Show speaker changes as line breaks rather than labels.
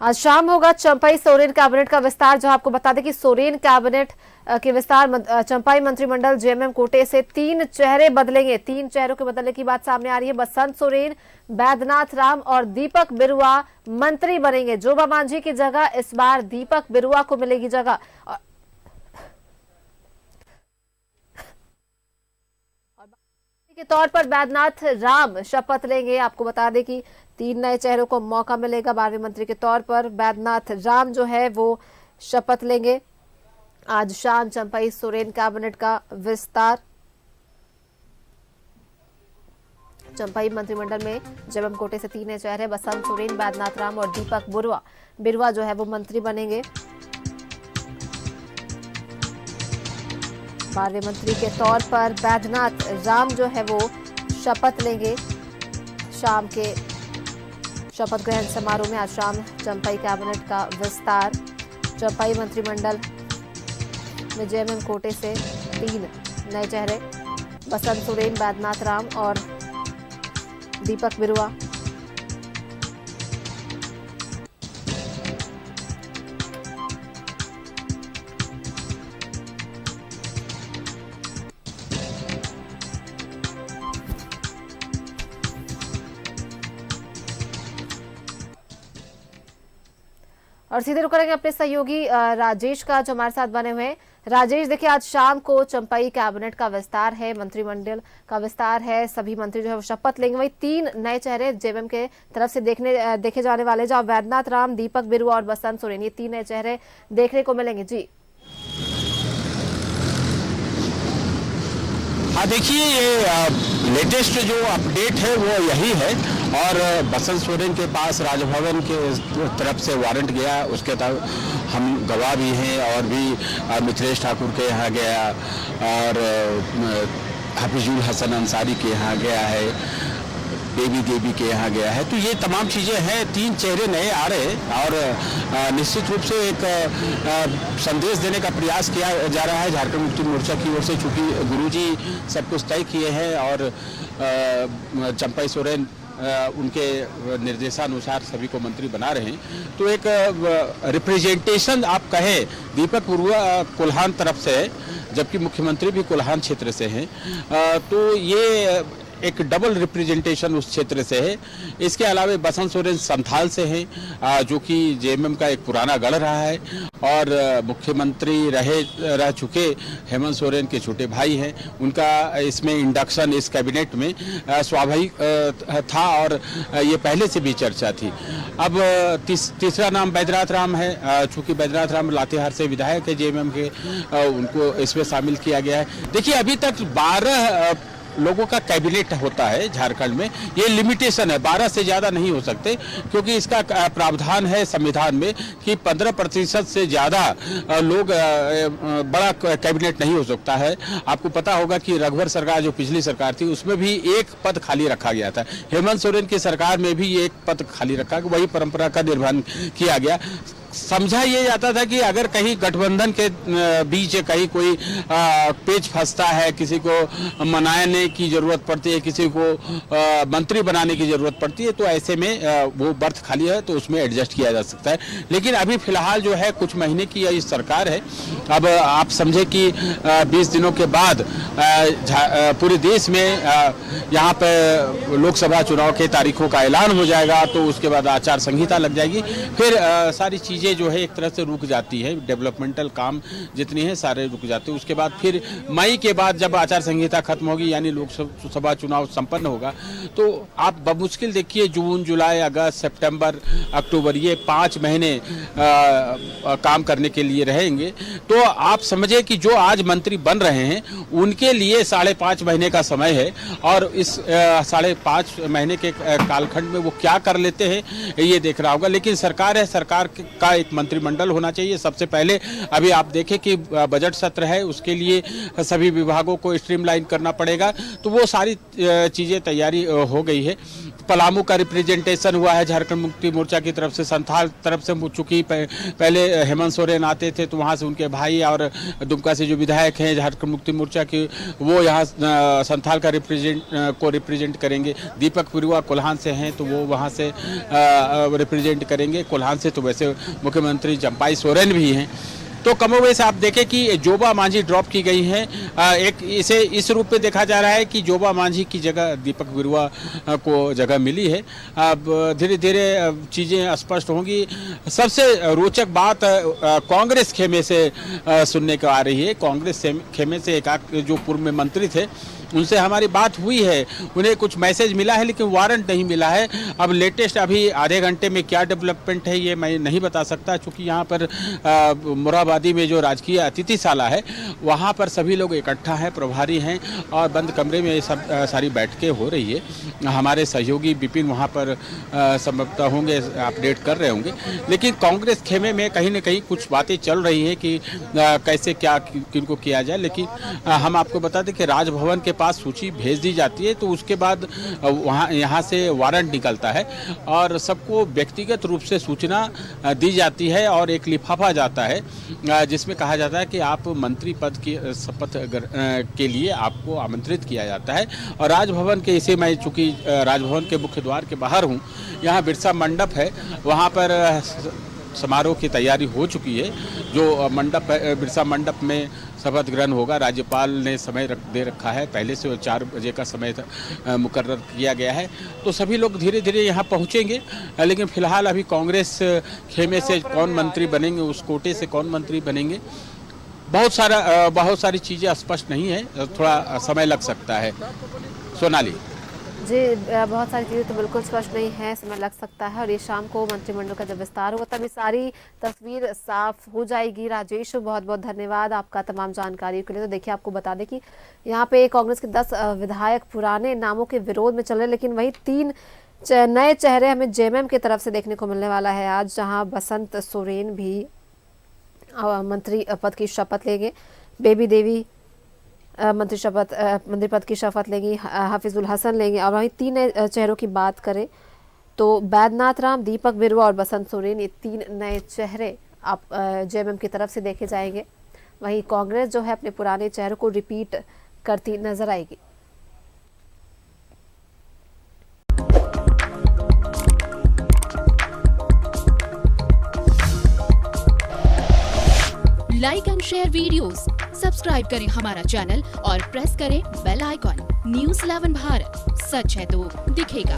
आज शाम होगा चंपाई सोरेन कैबिनेट का विस्तार। जो आपको बता दें कि सोरेन कैबिनेट के विस्तार चंपाई मंत्रिमंडल जेएमएम कोटे से 3 चेहरे बदलेंगे। 3 चेहरों के बदलने की बात सामने आ रही है। बसंत सोरेन, बैद्यनाथ राम और दीपक बिरुआ मंत्री बनेंगे। जोबा मांझी की जगह इस बार दीपक बिरुआ को मिलेगी जगह। के तौर पर बैद्यनाथ राम शपथ लेंगे। आपको बता दें कि 3 नए चेहरों को मौका मिलेगा। 12वें मंत्री के तौर पर बैद्यनाथ राम जो है वो शपथ लेंगे। आज शाम चंपाई सोरेन कैबिनेट का विस्तार। चंपाई मंत्रिमंडल में जेएमएम कोटे से 3 नए चेहरे बसंत सोरेन, बैद्यनाथ राम और दीपक बिरुआ जो है वो मंत्री बनेंगे। 12वें मंत्री के तौर पर बैद्यनाथ राम जो है वो शपथ लेंगे। शाम के शपथ ग्रहण समारोह में आज शाम चंपाई कैबिनेट का विस्तार। चंपाई मंत्रिमंडल में जेएमएम कोटे से 3 नए चेहरे बसंत सोरेन, बैद्यनाथ राम और दीपक बिरुआ। और सीधे रुक करेंगे अपने सहयोगी राजेश का, जो हमारे साथ बने हुए हैं। राजेश, देखिए आज शाम को चंपाई कैबिनेट का विस्तार है, मंत्रिमंडल का विस्तार है। सभी मंत्री जो है वो शपथ लेंगे। वही 3 नए चेहरे जेएमएम के तरफ से देखे जाने वाले, जहां बैद्यनाथ राम, दीपक बिरुआ और बसंत सोरेन, ये 3 नए चेहरे देखने को मिलेंगे। जी
हाँ, देखिए ये लेटेस्ट जो अपडेट है वो यही है। और बसंत सोरेन के पास राजभवन के तरफ से वारंट गया, उसके तहत हम गवाह भी हैं। और भी मिथिलेश ठाकुर के यहाँ गया और हफीजुल हसन अंसारी के यहाँ गया है, देवी के यहाँ गया है। तो ये तमाम चीज़ें हैं। 3 चेहरे नए आ रहे हैं और निश्चित रूप से एक संदेश देने का प्रयास किया जा रहा है झारखंड मुक्ति मोर्चा की ओर से। चूँकि गुरुजी सब कुछ तय किए हैं और चंपाई सोरेन उनके निर्देशानुसार सभी को मंत्री बना रहे हैं, तो एक रिप्रेजेंटेशन आप कहें दीपक बिरुआ कोल्हान तरफ से है, जबकि मुख्यमंत्री भी कोल्हान क्षेत्र से हैं। तो ये एक डबल रिप्रेजेंटेशन उस क्षेत्र से है। इसके अलावा बसंत सोरेन संथाल से हैं, जो कि जेएमएम का एक पुराना गढ़ रहा है और मुख्यमंत्री रह चुके हेमंत सोरेन के छोटे भाई हैं। उनका इसमें इंडक्शन इस कैबिनेट में स्वाभाविक था और ये पहले से भी चर्चा थी। अब तीसरा नाम बैद्यनाथ राम है। चूंकि बैद्यनाथ राम लातेहार से विधायक है जेएमएम के, उनको इसमें शामिल किया गया है। देखिए अभी तक 12 लोगों का कैबिनेट होता है झारखंड में। ये लिमिटेशन है, 12 से ज़्यादा नहीं हो सकते, क्योंकि इसका प्रावधान है संविधान में कि 15% से ज़्यादा लोग बड़ा कैबिनेट नहीं हो सकता है। आपको पता होगा कि रघुवर सरकार जो पिछली सरकार थी उसमें भी एक पद खाली रखा गया था। हेमंत सोरेन की सरकार में भी एक पद खाली रखा, वही परंपरा का निर्वहन किया गया। समझा ये जाता था कि अगर कहीं गठबंधन के बीच कहीं कोई पेच फंसता है, किसी को मनाने की जरूरत पड़ती है, किसी को मंत्री बनाने की जरूरत पड़ती है, तो ऐसे में वो बर्थ खाली है तो उसमें एडजस्ट किया जा सकता है। लेकिन अभी फिलहाल जो है कुछ महीने की यह सरकार है। अब आप समझे कि 20 दिनों के बाद पूरे देश में यहाँ पर लोकसभा चुनाव के तारीखों का ऐलान हो जाएगा, तो उसके बाद आचार संहिता लग जाएगी। फिर सारी चीज़ें जो है एक तरह से रुक जाती है, डेवलपमेंटल काम जितने हैं सारे रुक जाते हैं। उसके बाद फिर मई के बाद जब आचार संहिता खत्म होगी, यानी लोकसभा चुनाव संपन्न होगा, तो आप बमुश्किल देखिए जून, जुलाई, अगस्त, सितंबर, अक्टूबर, ये 5 महीने काम करने के लिए रहेंगे। तो आप समझे कि जो आज मंत्री बन रहे हैं उनके लिए 5.5 महीने का समय है। और इस 5.5 महीने के कालखंड में वो क्या कर लेते हैं ये देख रहा होगा। लेकिन सरकार है, सरकार का एक मंत्रिमंडल होना चाहिए। सबसे पहले अभी आप देखें कि बजट सत्र है, उसके लिए सभी विभागों को स्ट्रीमलाइन करना पड़ेगा। तो वो सारी चीज़ें तैयारी हो गई है। पलामू का रिप्रेजेंटेशन हुआ है झारखंड मुक्ति मोर्चा की तरफ से, संथाल तरफ से चूंकि पहले हेमंत सोरेन आते थे तो वहाँ से उनके भाई और दुमका से जो विधायक हैं झारखंड मुक्ति मोर्चा के, वो यहाँ संथाल का रिप्रेजेंट करेंगे। दीपक बिरुआ कोल्हान से हैं तो वो वहाँ से रिप्रेजेंट करेंगे। कोल्हान से तो वैसे मुख्यमंत्री चंपाई सोरेन भी हैं। तो कमोवेश आप देखें कि जोबा मांझी ड्रॉप की गई हैं। एक इसे इस रूप में देखा जा रहा है कि जोबा मांझी की जगह दीपक बिरुआ को जगग मिली है। अब धीरे धीरे चीज़ें स्पष्ट होंगी। सबसे रोचक बात कांग्रेस खेमे से सुनने को आ रही है। कांग्रेस खेमे से एक जो पूर्व में मंत्री थे उनसे हमारी बात हुई है, उन्हें कुछ मैसेज मिला है लेकिन वारंट नहीं मिला है। अब लेटेस्ट अभी आधे घंटे में क्या डेवलपमेंट है ये मैं नहीं बता सकता, क्योंकि यहाँ पर मुराबादी में जो राजकीय अतिथिशाला है वहाँ पर सभी लोग इकट्ठा हैं, प्रभारी हैं और बंद कमरे में ये सब सारी बैठकें हो रही है। हमारे सहयोगी विपिन वहाँ पर संभवतः होंगे, अपडेट कर रहे होंगे। लेकिन कांग्रेस खेमे में कहीं ना कहीं कुछ बातें चल रही हैं कि कैसे क्या किनको किया जाए। लेकिन हम आपको बता दें कि राजभवन के पास सूची भेज दी जाती है तो उसके बाद यहाँ से वारंट निकलता है और सबको व्यक्तिगत रूप से सूचना दी जाती है और एक लिफाफा जाता है जिसमें कहा जाता है कि आप मंत्री पद की शपथ के लिए आपको आमंत्रित किया जाता है। और राजभवन के इसे मैं चूँकि राजभवन के मुख्य द्वार के बाहर हूँ, यहाँ बिरसा मंडप है, वहाँ पर समारोह की तैयारी हो चुकी है। जो मंडप बिरसा मंडप में शपथ ग्रहण होगा, राज्यपाल ने समय दे रखा है, पहले से 4 बजे का समय मुकर्रर किया गया है। तो सभी लोग धीरे धीरे यहाँ पहुँचेंगे। लेकिन फिलहाल अभी कांग्रेस खेमे से कौन मंत्री बनेंगे, उस कोटे से कौन मंत्री बनेंगे, बहुत सारी चीज़ें स्पष्ट नहीं है, थोड़ा समय लग सकता है। सोनाली
जी, बहुत सारी चीज़ें तो बिल्कुल स्पष्ट नहीं है, समय लग सकता है और ये शाम को मंत्रिमंडल का जब विस्तार होगा तब ये सारी तस्वीर साफ हो जाएगी। राजेश, बहुत बहुत धन्यवाद आपका तमाम जानकारी के लिए। तो देखिए, आपको बता दें कि यहाँ पे कांग्रेस के 10 विधायक पुराने नामों के विरोध में चल रहे हैं, लेकिन वही 3 नए चेहरे हमें जेएमएम की तरफ से देखने को मिलने वाला है आज, जहाँ बसंत सोरेन भी मंत्री पद की शपथ लेंगे, बेबी देवी मंत्री पद की शपथ लेंगी, हफीजुल हसन लेंगे। और वहीं 3 नए चेहरों की बात करें तो बैद्यनाथ राम, दीपक बिरुआ और बसंत सोरेन, ये 3 नए चेहरे आप जेएमएम की तरफ से देखे जाएंगे। वहीं कांग्रेस जो है अपने पुराने चेहरों को रिपीट करती नजर आएगी।
Like and share videos, subscribe करें हमारा चैनल और प्रेस करें बेल आइकॉन। न्यूज़ 11 भारत, सच है तो दिखेगा।